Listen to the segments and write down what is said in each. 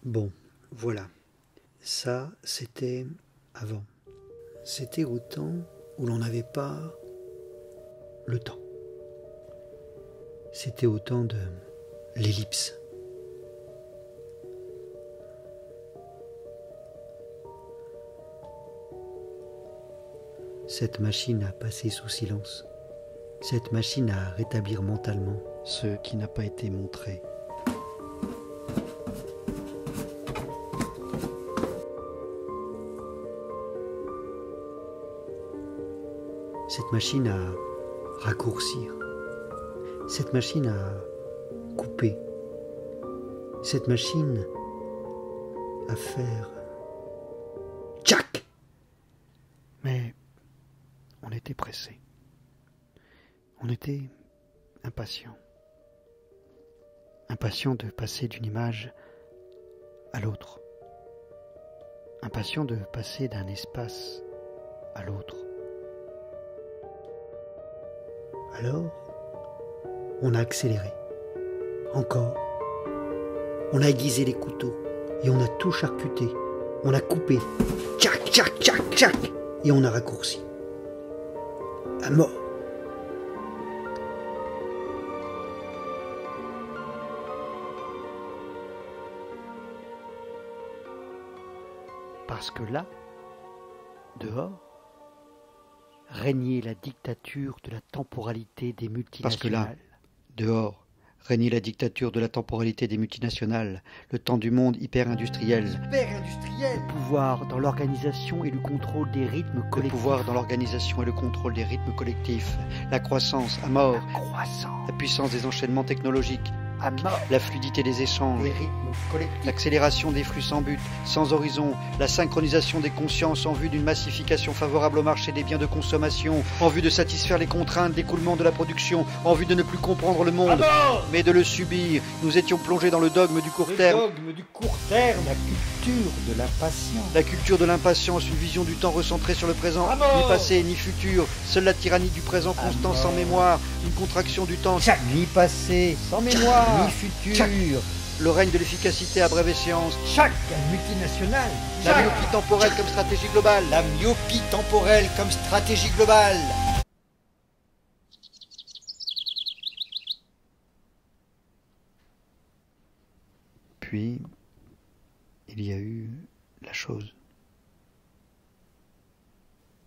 Bon, voilà. Ça, c'était avant. C'était au temps où l'on n'avait pas le temps. C'était au temps de l'ellipse. Cette machine à passer sous silence. Cette machine à rétablir mentalement ce qui n'a pas été montré. Cette machine à raccourcir. Cette machine à couper. Cette machine à faire tchac. Mais on était pressé. On était impatient. Impatient de passer d'une image à l'autre. Impatient de passer d'un espace à l'autre. Alors, on a accéléré. Encore. On a aiguisé les couteaux. Et on a tout charcuté. On a coupé. Tchac, tchac, tchac, tchac. Et on a raccourci. À mort. Parce que là, dehors, régnait la dictature de la temporalité des multinationales. Parce que là, dehors, régnait la dictature de la temporalité des multinationales, le temps du monde hyper-industriel. Le pouvoir dans l'organisation et le contrôle des rythmes collectifs. Le pouvoir dans l'organisation et le contrôle des rythmes collectifs. La croissance à mort. La puissance des enchaînements technologiques. À mort. La fluidité des échanges. Les rythmes collectifs. L'accélération des flux sans but, sans horizon. La synchronisation des consciences en vue d'une massification favorable au marché des biens de consommation, en vue de satisfaire les contraintes d'écoulement de la production, en vue de ne plus comprendre le monde, mais de le subir. Nous étions plongés dans le dogme du court terme. La culture de l'impatience. La culture de l'impatience, une vision du temps recentrée sur le présent, ni passé, ni futur. Seule la tyrannie du présent constant sans mémoire, une contraction du temps. Ni passé, sans mémoire, ni futur. Le règne de l'efficacité à brève échéance. Chaque multinationale. La myopie temporelle comme stratégie globale. La myopie temporelle comme stratégie globale. Puis, il y a eu la chose.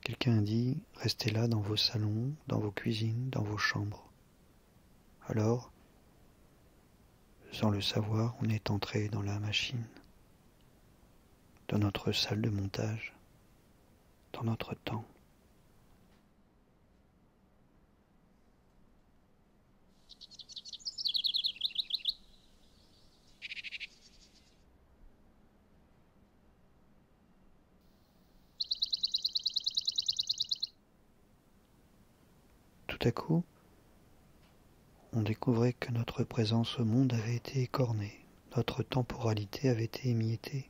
Quelqu'un a dit, restez là dans vos salons, dans vos cuisines, dans vos chambres. Alors, sans le savoir, on est entré dans la machine, dans notre salle de montage, dans notre temps. Tout à coup, on découvrait que notre présence au monde avait été écornée, notre temporalité avait été émiettée,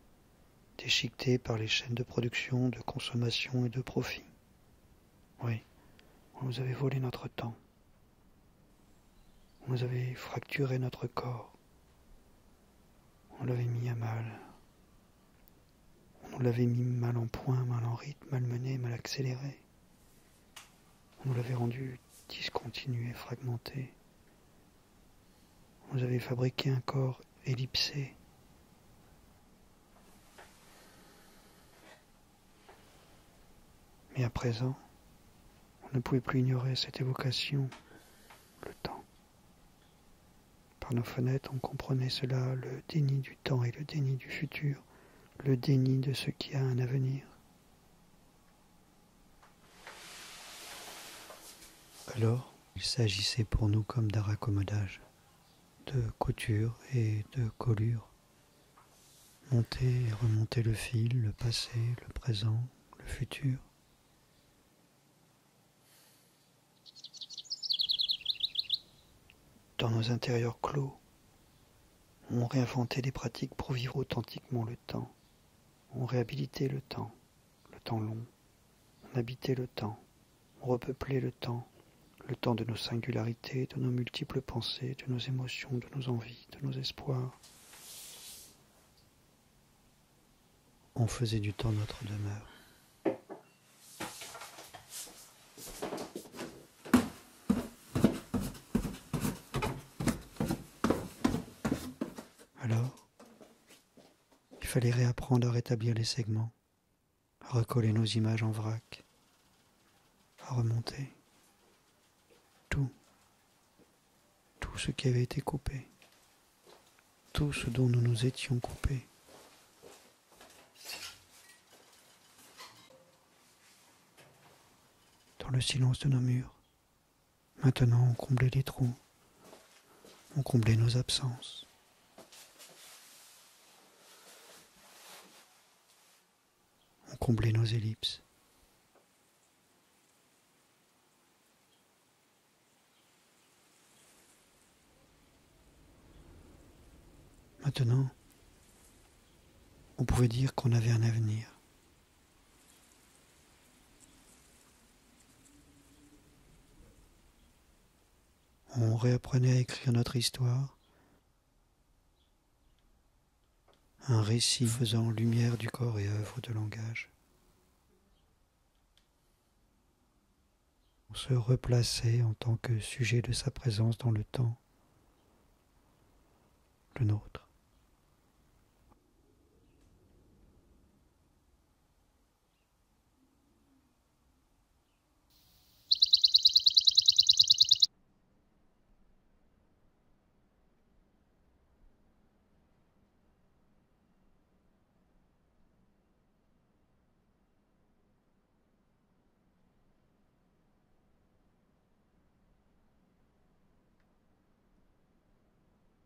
déchiquetée par les chaînes de production, de consommation et de profit. Oui, on nous avait volé notre temps. On nous avait fracturé notre corps. On l'avait mis à mal. On nous l'avait mis mal en point, mal en rythme, mal mené, mal accéléré. On nous l'avait rendu discontinué, fragmenté. On nous avait fabriqué un corps ellipsé. Mais à présent, on ne pouvait plus ignorer cette évocation, le temps. Par nos fenêtres, on comprenait cela, le déni du temps et le déni du futur, le déni de ce qui a un avenir. Alors, il s'agissait pour nous comme d'un raccommodage, de couture et de collure. Monter et remonter le fil, le passé, le présent, le futur. Dans nos intérieurs clos, on réinventait des pratiques pour vivre authentiquement le temps. On réhabilitait le temps long. On habitait le temps, on repeuplait le temps de nos singularités, de nos multiples pensées, de nos émotions, de nos envies, de nos espoirs. on faisait du temps notre demeure. Alors, il fallait réapprendre à rétablir les segments, à recoller nos images en vrac, à remonter tout ce qui avait été coupé, tout ce dont nous nous étions coupés. Dans le silence de nos murs, maintenant on comblait les trous, on comblait nos absences. On comblait nos ellipses. Maintenant, on pouvait dire qu'on avait un avenir. On réapprenait à écrire notre histoire, un récit faisant lumière du corps et œuvre de langage. On se replaçait en tant que sujet de sa présence dans le temps, le nôtre.